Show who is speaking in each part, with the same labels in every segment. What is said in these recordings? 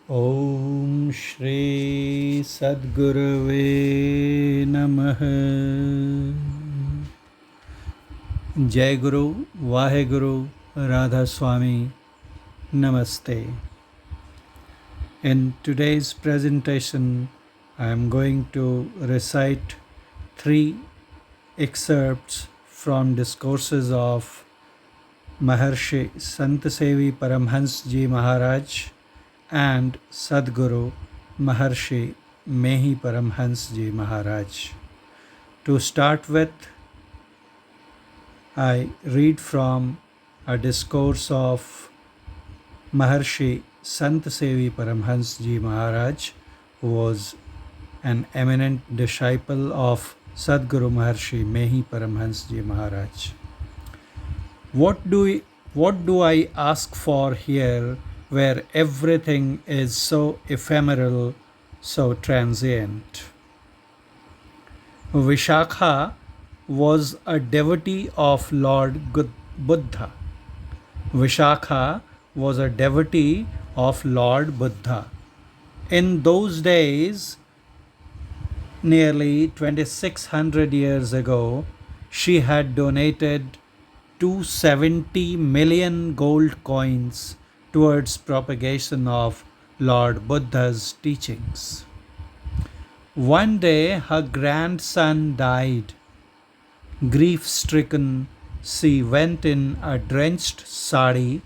Speaker 1: Om Shri Sadgurave Namaha. Jai Guru, Vaheguru, Radha Swami, Namaste. In today's presentation, I am going to recite three excerpts from discourses of Maharshi Santasevi Paramhans Ji Maharaj and Sadguru Maharshi Mehi Paramhans Ji Maharaj. To start with, I read from a discourse of Maharshi Santasevi Paramhans Ji Maharaj, who was an eminent disciple of Sadguru Maharshi Mehi Paramhans Ji Maharaj. What do I ask for here, where everything is so ephemeral, so transient? Vishakha was a devotee of Lord Buddha. Vishakha was a devotee of Lord Buddha. In those days, nearly 2600 years ago, she had donated 270 million gold coins towards propagation of Lord Buddha's teachings. One day her grandson died. Grief-stricken, she went in a drenched sari.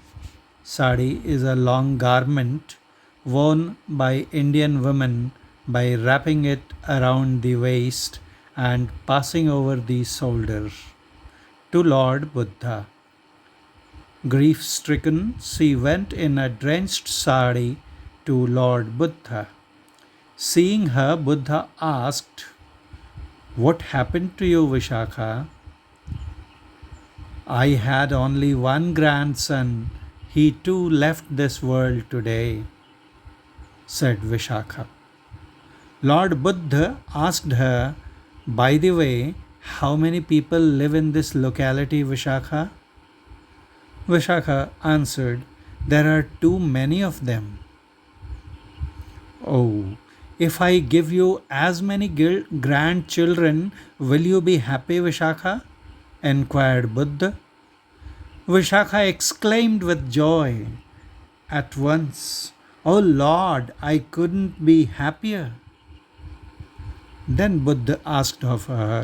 Speaker 1: Sari is a long garment worn by Indian women by wrapping it around the waist and passing over the shoulder, to Lord Buddha. Grief-stricken, she went in a drenched sari to Lord Buddha. Seeing her, Buddha asked, "What happened to you, Vishakha?" "I had only one grandson. He too left this world today," said Vishakha. Lord Buddha asked her, "By the way, how many people live in this locality, Vishakha?" Vishakha answered, "There are too many of them." "Oh, if I give you as many grandchildren, will you be happy, Vishakha?" inquired Buddha. Vishakha exclaimed with joy at once, "Oh Lord, I couldn't be happier." Then Buddha asked of her,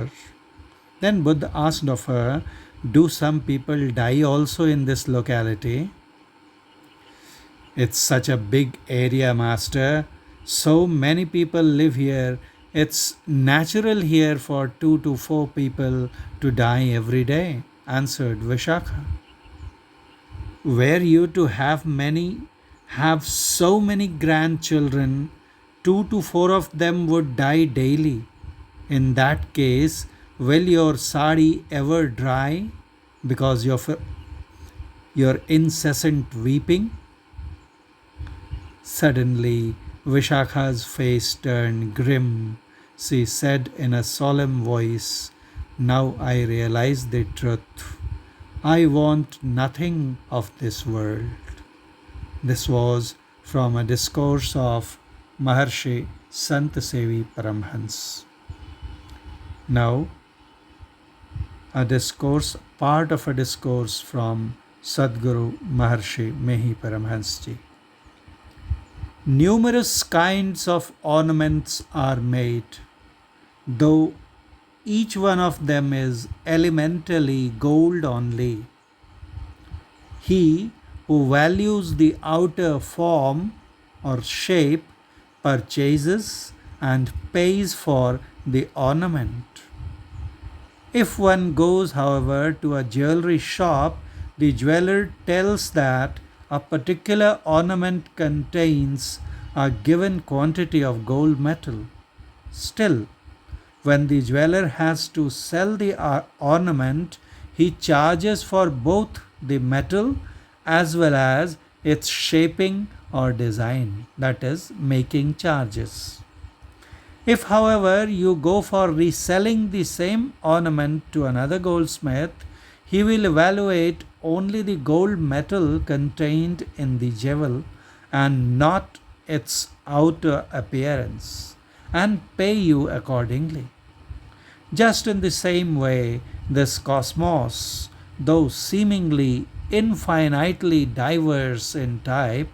Speaker 1: "Do some people die also in this locality?" "It's such a big area, Master. So many people live here. It's natural here for 2 to 4 people to die every day," answered Vishakha. "Were you to have so many grandchildren, 2 to 4 of them would die daily. In that case, will your sari ever dry because of your incessant weeping?" Suddenly, Vishakha's face turned grim. She said in a solemn voice, "Now I realize the truth. I want nothing of this world." This was from a discourse of Maharshi Santasevi Paramhans. Now, part of a discourse from Sadguru Maharshi Mehi Paramhansji. Numerous kinds of ornaments are made, though each one of them is elementally gold only. He who values the outer form or shape purchases and pays for the ornament. If one goes, however, to a jewelry shop, the jeweler tells that a particular ornament contains a given quantity of gold metal. Still, when the jeweler has to sell the ornament, he charges for both the metal as well as its shaping or design, that is, making charges. If, however, you go for reselling the same ornament to another goldsmith, he will evaluate only the gold metal contained in the jewel and not its outer appearance and pay you accordingly. Just in the same way, this cosmos, though seemingly infinitely diverse in type,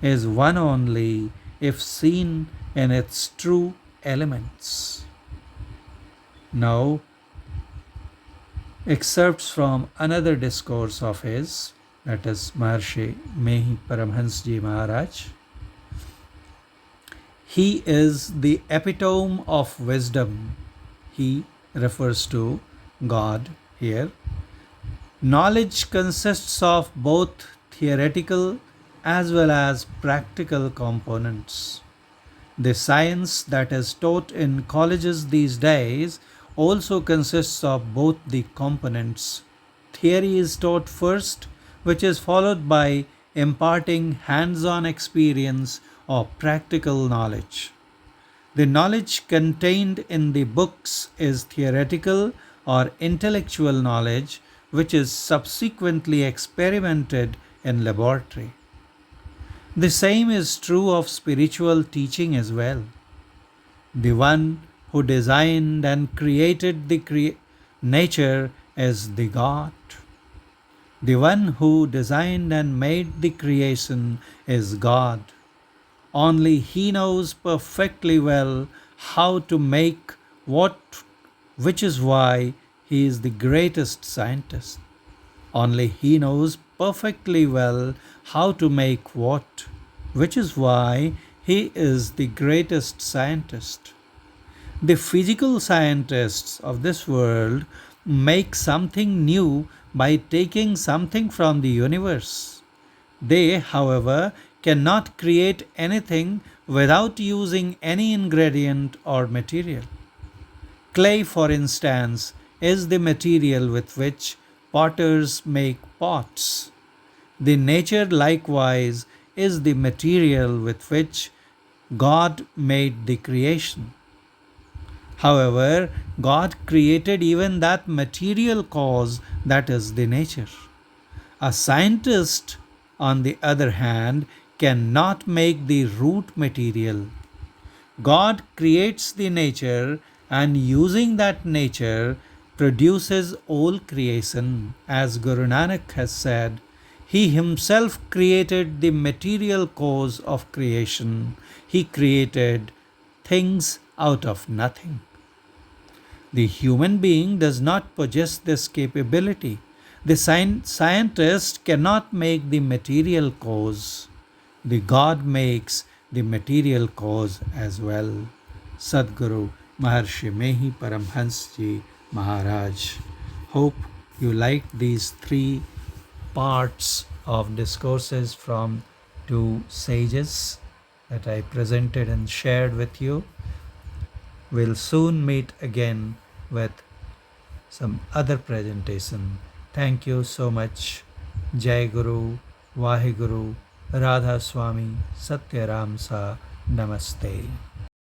Speaker 1: is one only if seen in its true elements. Now, excerpts from another discourse of his, that is Maharshi Mehi Paramhansji Maharaj. He is the epitome of wisdom. He refers to God here. Knowledge consists of both theoretical as well as practical components. The science that is taught in colleges these days also consists of both the components. Theory is taught first, which is followed by imparting hands on experience or practical knowledge. The knowledge contained in the books is theoretical or intellectual knowledge, which is subsequently experimented in laboratory. The same is true of spiritual teaching as well. The one who designed and created the nature is the God. The one who designed and made the creation is God. Only He knows perfectly well how to make what, which is why He is the greatest scientist. Only He knows perfectly well how to make what, which is why He is the greatest scientist. The physical scientists of this world make something new by taking something from the universe. They, however, cannot create anything without using any ingredient or material. Clay, for instance, is the material with which potters make pots. The nature, likewise, is the material with which God made the creation. However, God created even that material cause, that is the nature. A scientist, on the other hand, cannot make the root material. God creates the nature and using that nature produces all creation. As Guru Nanak has said, He Himself created the material cause of creation. He created things out of nothing. The human being does not possess this capability. The scientist cannot make the material cause. The God makes the material cause as well. Sadguru Maharshi Mehi Paramhansji Maharaj. Hope you liked these three parts of discourses from two sages that I presented and shared with you. We'll soon meet again with some other presentation. Thank you so much. Jai Guru, Vaheguru, Radha Swami, Satya Ram Sa, Namaste.